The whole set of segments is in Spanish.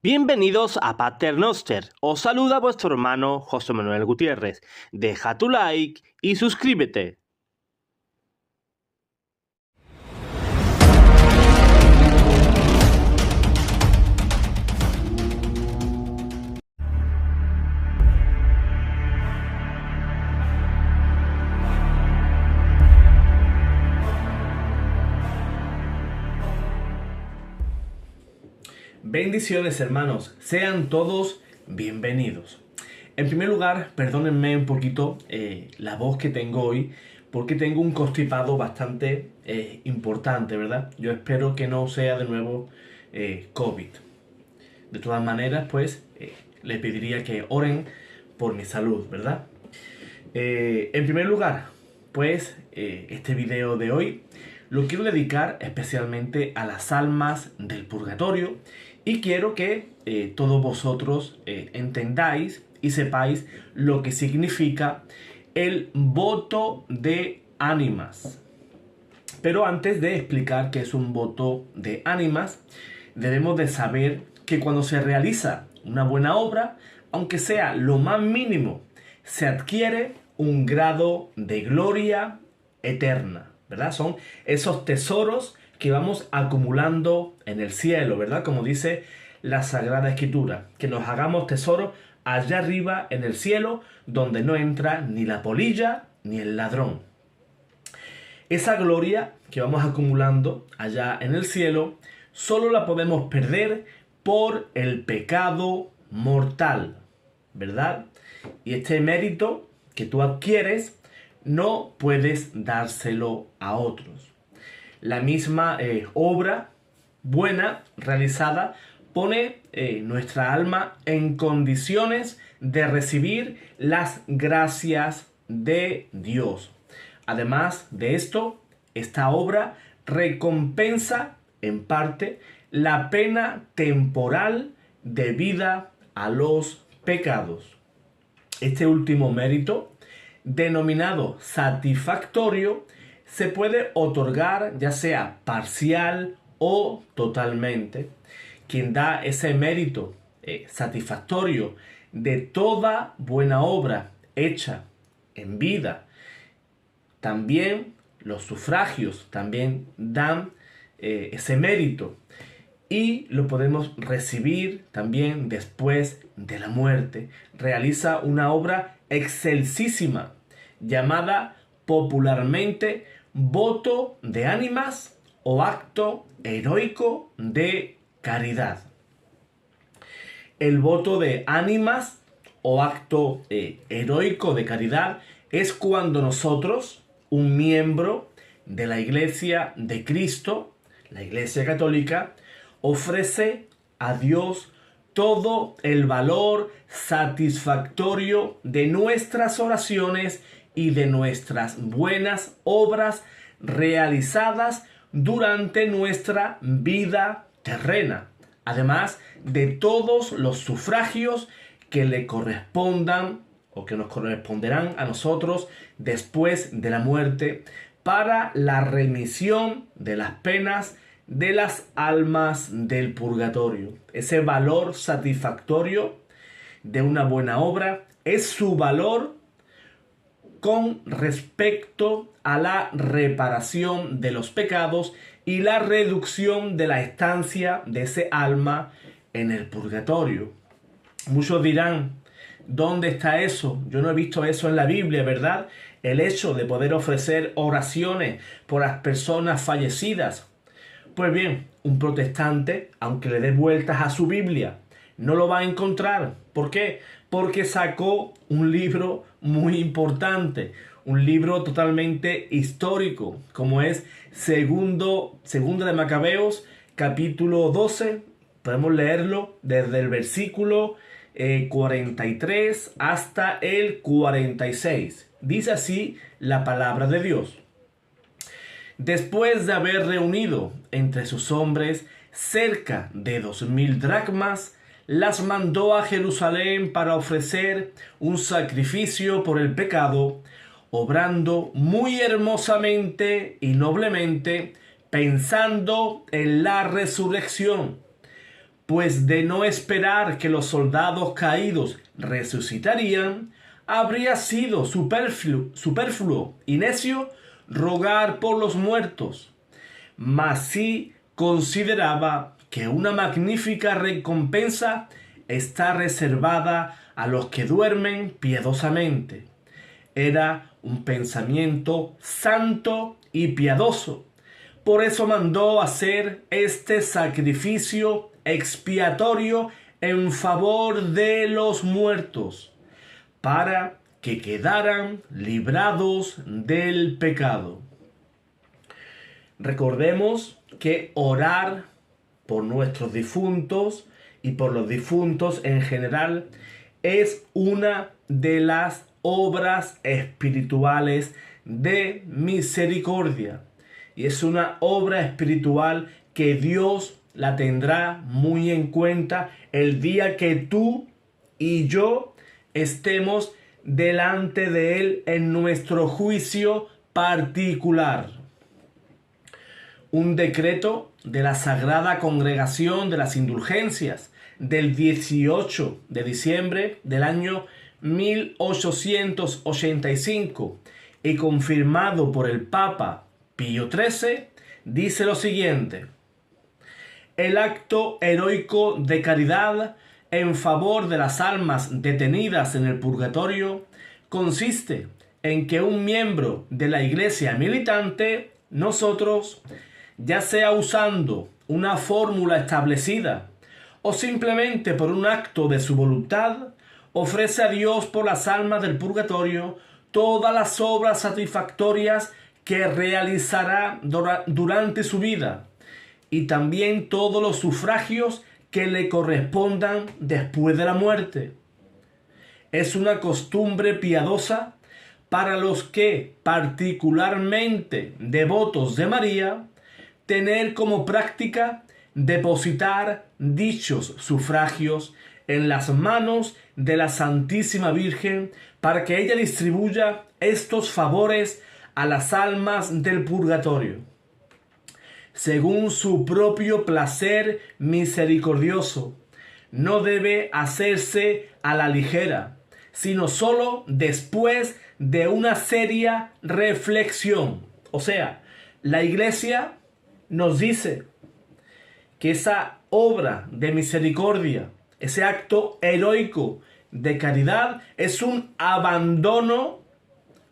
Bienvenidos a Pater Noster. Os saluda vuestro hermano José Manuel Gutiérrez. Deja tu like y suscríbete. Bendiciones, hermanos, sean todos bienvenidos. En primer lugar, perdónenme un poquito la voz que tengo hoy, porque tengo un constipado bastante importante, ¿verdad? Yo espero que no sea de nuevo COVID. De todas maneras, pues, les pediría que oren por mi salud, ¿verdad? En primer lugar, pues, este video de hoy lo quiero dedicar especialmente a las almas del purgatorio y quiero que todos vosotros entendáis y sepáis lo que significa el voto de ánimas. Pero antes de explicar qué es un voto de ánimas, debemos de saber que cuando se realiza una buena obra, aunque sea lo más mínimo, se adquiere un grado de gloria eterna, ¿verdad? Son esos tesoros que vamos acumulando en el cielo, ¿verdad? Como dice la Sagrada Escritura, que nos hagamos tesoros allá arriba en el cielo, donde no entra ni la polilla ni el ladrón. Esa gloria que vamos acumulando allá en el cielo, solo la podemos perder por el pecado mortal, ¿verdad? Y este mérito que tú adquieres, no puedes dárselo a otros. La misma obra buena realizada pone nuestra alma en condiciones de recibir las gracias de Dios. Además de esto, esta obra recompensa en parte la pena temporal debida a los pecados. Este último mérito, denominado satisfactorio, se puede otorgar ya sea parcial o totalmente. Quien da ese mérito satisfactorio de toda buena obra hecha en vida, también los sufragios también dan ese mérito y lo podemos recibir también después de la muerte. Realiza una obra excelsísima llamada popularmente voto de ánimas o acto heroico de caridad. El voto de ánimas o acto heroico de caridad es cuando nosotros, un miembro de la Iglesia de Cristo, la Iglesia Católica, ofrece a Dios todo el valor satisfactorio de nuestras oraciones y de nuestras buenas obras realizadas durante nuestra vida terrena, además de todos los sufragios que le correspondan o que nos corresponderán a nosotros después de la muerte para la remisión de las penas de las almas del purgatorio. Ese valor satisfactorio de una buena obra es su valor con respecto a la reparación de los pecados y la reducción de la estancia de ese alma en el purgatorio. Muchos dirán, ¿dónde está eso? Yo no he visto eso en la Biblia, ¿verdad? El hecho de poder ofrecer oraciones por las personas fallecidas. Pues bien, un protestante, aunque le dé vueltas a su Biblia, no lo va a encontrar. ¿Por qué? Porque sacó un libro muy importante, un libro totalmente histórico, como es Segunda de Macabeos, capítulo 12. Podemos leerlo desde el versículo 43 hasta el 46. Dice así la palabra de Dios. Después de haber reunido entre sus hombres cerca de 2000 dracmas, las mandó a Jerusalén para ofrecer un sacrificio por el pecado, obrando muy hermosamente y noblemente, pensando en la resurrección. pues de no esperar que los soldados caídos resucitarían, habría sido superfluo y necio rogar por los muertos. Mas sí consideraba que una magnífica recompensa está reservada a los que duermen piadosamente. Era un pensamiento santo y piadoso. Por eso mandó hacer este sacrificio expiatorio en favor de los muertos, para que quedaran librados del pecado. Recordemos que orar por nuestros difuntos y por los difuntos en general es una de las obras espirituales de misericordia. Y es una obra espiritual que Dios la tendrá muy en cuenta el día que tú y yo estemos delante de Él en nuestro juicio particular. Un decreto de la Sagrada Congregación de las Indulgencias del 18 de diciembre del año 1885 y confirmado por el Papa Pío XIII dice lo siguiente: el acto heroico de caridad en favor de las almas detenidas en el purgatorio consiste en que un miembro de la Iglesia militante, nosotros, ya sea usando una fórmula establecida o simplemente por un acto de su voluntad, ofrece a Dios por las almas del purgatorio todas las obras satisfactorias que realizará durante su vida y también todos los sufragios que le correspondan después de la muerte. Es una costumbre piadosa para los que, particularmente devotos de María, tener como práctica depositar dichos sufragios en las manos de la Santísima Virgen para que ella distribuya estos favores a las almas del purgatorio, según su propio placer misericordioso. No debe hacerse a la ligera, sino solo después de una seria reflexión. O sea, la Iglesia nos dice que esa obra de misericordia, ese acto heroico de caridad, es un abandono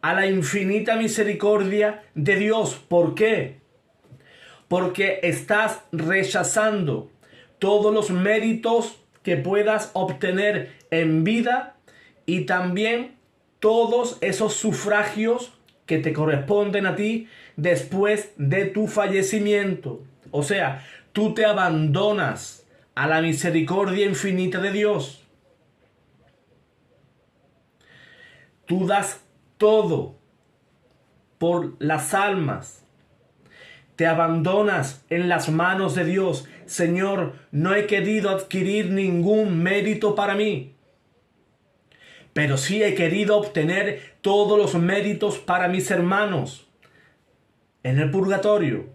a la infinita misericordia de Dios. ¿Por qué? Porque estás rechazando todos los méritos que puedas obtener en vida y también todos esos sufragios que te corresponden a ti después de tu fallecimiento. O sea, tú te abandonas a la misericordia infinita de Dios. Tú das todo por las almas. Te abandonas en las manos de Dios. Señor, no he querido adquirir ningún mérito para mí, pero sí he querido obtener todos los méritos para mis hermanos en el purgatorio.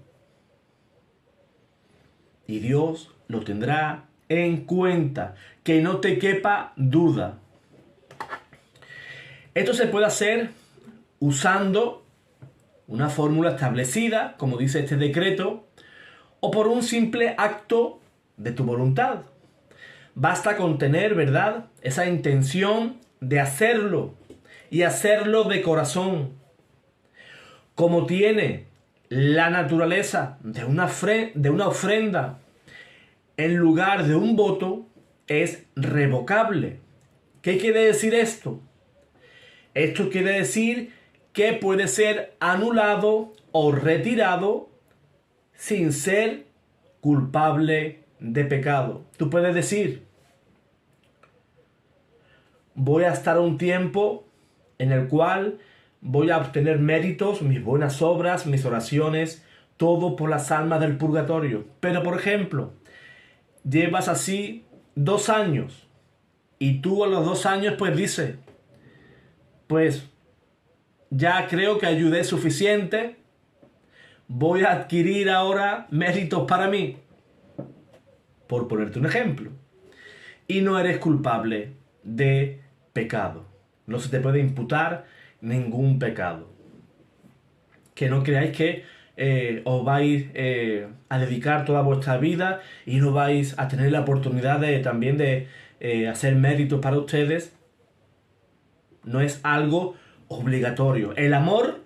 Y Dios lo tendrá en cuenta, que no te quepa duda. Esto se puede hacer usando una fórmula establecida, como dice este decreto, o por un simple acto de tu voluntad. Basta con tener, ¿verdad?, esa intención de hacerlo y hacerlo de corazón. Como tiene la naturaleza de una ofrenda en lugar de un voto, es revocable. ¿Qué quiere decir esto? Esto quiere decir que puede ser anulado o retirado sin ser culpable de pecado. Tú puedes decir: voy a estar un tiempo en el cual voy a obtener méritos, mis buenas obras, mis oraciones, todo por las almas del purgatorio. Pero, por ejemplo, llevas así 2 años y tú a los 2 años pues dices: pues ya creo que ayudé suficiente, voy a adquirir ahora méritos para mí. por ponerte un ejemplo. Y no eres culpable de pecado. No se te puede imputar ningún pecado. Que no creáis que os vais a dedicar toda vuestra vida y no vais a tener la oportunidad también de hacer méritos para ustedes. No es algo obligatorio. El amor,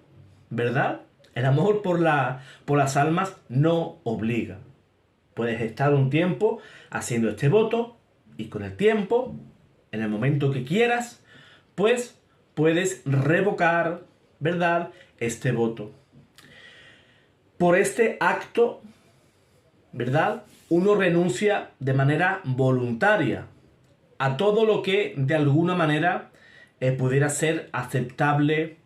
¿verdad? El amor por las almas no obliga. Puedes estar un tiempo haciendo este voto y con el tiempo, en el momento que quieras, pues puedes revocar, ¿verdad?, este voto. Por este acto, ¿verdad?, uno renuncia de manera voluntaria a todo lo que de alguna manera pudiera ser aceptable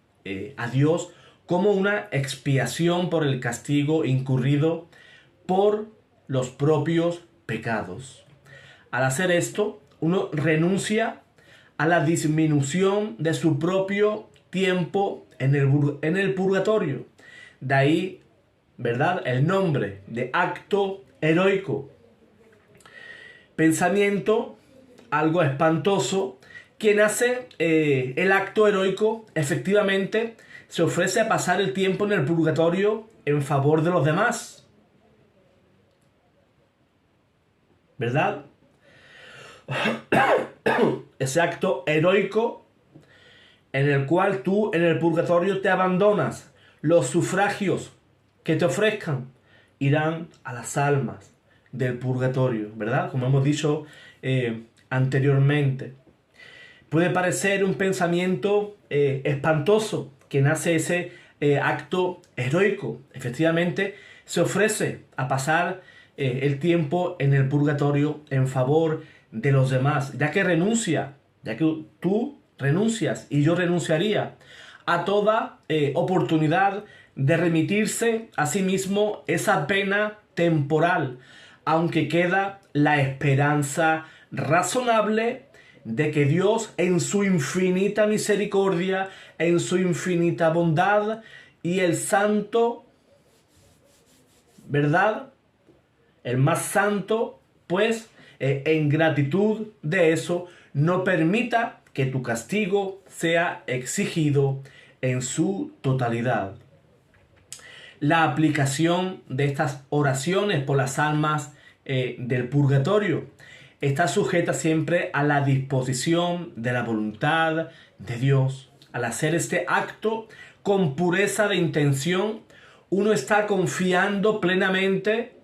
a Dios como una expiación por el castigo incurrido por los propios pecados. Al hacer esto, uno renuncia a la disminución de su propio tiempo en el purgatorio. De ahí, ¿verdad?, el nombre de acto heroico. Pensamiento, algo espantoso. Quien hace el acto heroico, efectivamente, se ofrece a pasar el tiempo en el purgatorio en favor de los demás. ¿Verdad? Ese acto heroico en el cual tú en el purgatorio te abandonas. Los sufragios que te ofrezcan irán a las almas del purgatorio, ¿verdad? Como hemos dicho anteriormente. Puede parecer un pensamiento espantoso que nace ese acto heroico. Efectivamente, se ofrece a pasar el tiempo en el purgatorio en favor de los demás, ya que tú renuncias y yo renunciaría a toda oportunidad de remitirse a sí mismo esa pena temporal, aunque queda la esperanza razonable de que Dios en su infinita misericordia, en su infinita bondad y el santo, ¿verdad?, el más santo, pues en gratitud de eso, no permita que tu castigo sea exigido en su totalidad. La aplicación de estas oraciones por las almas del purgatorio está sujeta siempre a la disposición de la voluntad de Dios. Al hacer este acto con pureza de intención, uno está confiando plenamente,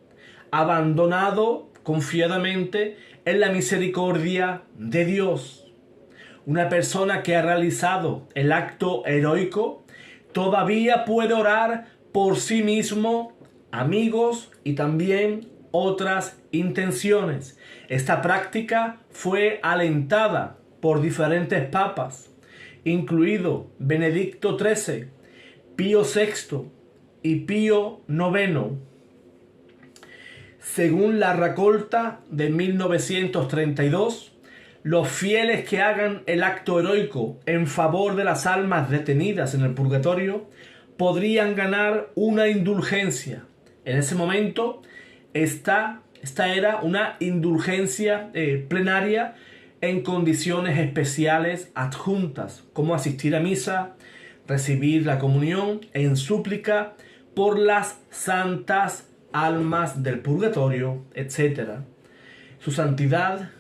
abandonado confiadamente en la misericordia de Dios. Una persona que ha realizado el acto heroico todavía puede orar por sí mismo, amigos y también otras intenciones. Esta práctica fue alentada por diferentes papas, incluido Benedicto XIII, Pío VI y Pío IX. Según la Raccolta de 1932, los fieles que hagan el acto heroico en favor de las almas detenidas en el purgatorio podrían ganar una indulgencia. En ese momento, esta era una indulgencia plenaria en condiciones especiales adjuntas, como asistir a misa, recibir la comunión en súplica por las santas almas del purgatorio, etc. Su Santidad,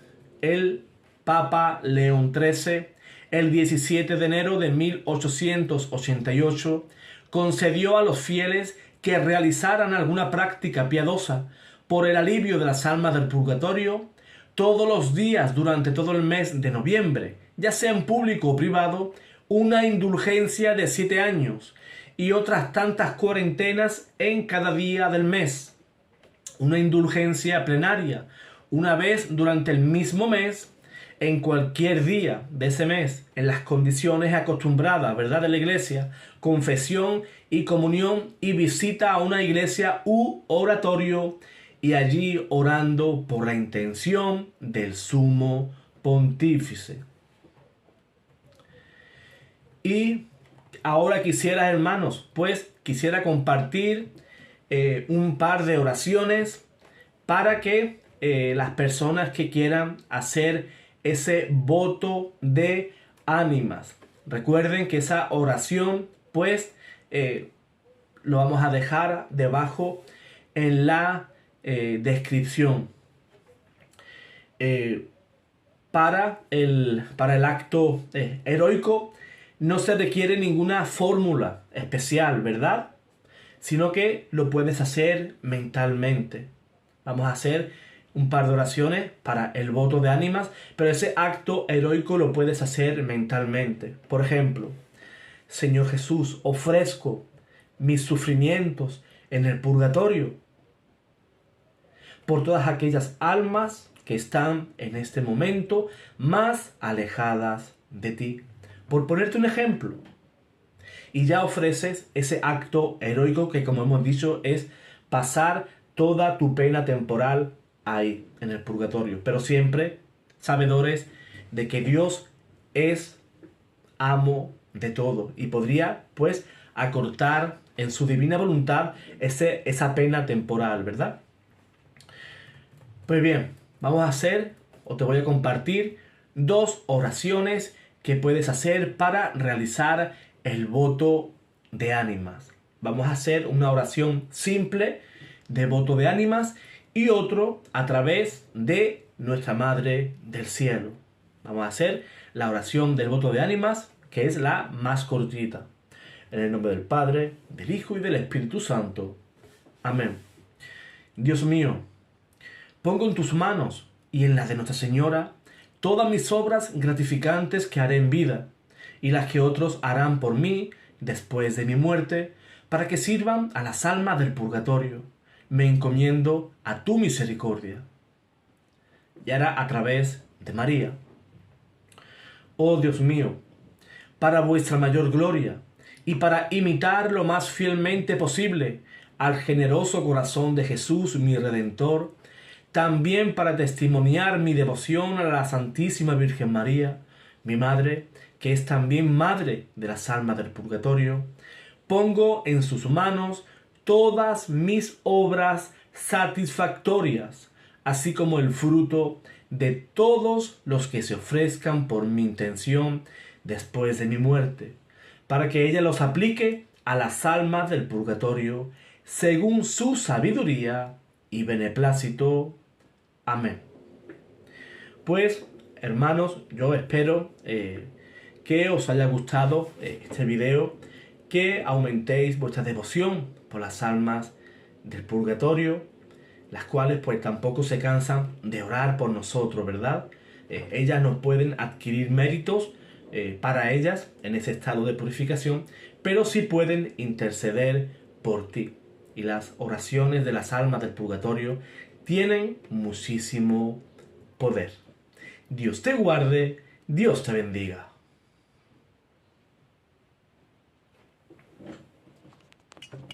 el Papa León XIII, el 17 de enero de 1888, concedió a los fieles que realizaran alguna práctica piadosa por el alivio de las almas del purgatorio todos los días durante todo el mes de noviembre, ya sea en público o privado, una indulgencia de 7 años y otras tantas cuarentenas en cada día del mes. Una indulgencia plenaria, una vez durante el mismo mes, en cualquier día de ese mes, en las condiciones acostumbradas, ¿verdad?, de la iglesia, confesión y comunión y visita a una iglesia u oratorio y allí orando por la intención del sumo pontífice. Y ahora quisiera, hermanos, pues quisiera compartir un par de oraciones para que las personas que quieran hacer ese voto de ánimas. Recuerden que esa oración, pues, lo vamos a dejar debajo en la descripción. Para el acto heroico no se requiere ninguna fórmula especial, ¿verdad? Sino que lo puedes hacer mentalmente. Vamos a hacer un par de oraciones para el voto de ánimas, pero ese acto heroico lo puedes hacer mentalmente. Por ejemplo, Señor Jesús, ofrezco mis sufrimientos en el purgatorio por todas aquellas almas que están en este momento más alejadas de ti. Por ponerte un ejemplo. Y ya ofreces ese acto heroico que, como hemos dicho, es pasar toda tu pena temporal ahí, en el purgatorio. Pero siempre sabedores de que Dios es amo de todo y podría, pues, acortar en su divina voluntad esa pena temporal, ¿verdad? Pues bien, vamos a hacer, o te voy a compartir, 2 oraciones que puedes hacer para realizar el voto de ánimas. Vamos a hacer una oración simple de voto de ánimas y otro a través de nuestra Madre del Cielo. Vamos a hacer la oración del voto de ánimas, que es la más cortita. En el nombre del Padre, del Hijo y del Espíritu Santo. Amén. Dios mío, pongo en tus manos y en las de Nuestra Señora todas mis obras gratificantes que haré en vida y las que otros harán por mí después de mi muerte, para que sirvan a las almas del purgatorio. Me encomiendo a tu misericordia. Y ahora a través de María. Oh Dios mío, para vuestra mayor gloria y para imitar lo más fielmente posible al generoso corazón de Jesús mi Redentor, también para testimoniar mi devoción a la Santísima Virgen María, mi Madre, que es también Madre de las almas del purgatorio, pongo en sus manos todas mis obras satisfactorias, así como el fruto de todos los que se ofrezcan por mi intención después de mi muerte, para que ella los aplique a las almas del purgatorio según su sabiduría y beneplácito. Amén. Pues, hermanos, yo espero que os haya gustado este video, que aumentéis vuestra devoción por las almas del purgatorio, las cuales pues tampoco se cansan de orar por nosotros, ¿verdad? Ellas no pueden adquirir méritos para ellas en ese estado de purificación, pero sí pueden interceder por ti. Y las oraciones de las almas del purgatorio tienen muchísimo poder. Dios te guarde, Dios te bendiga.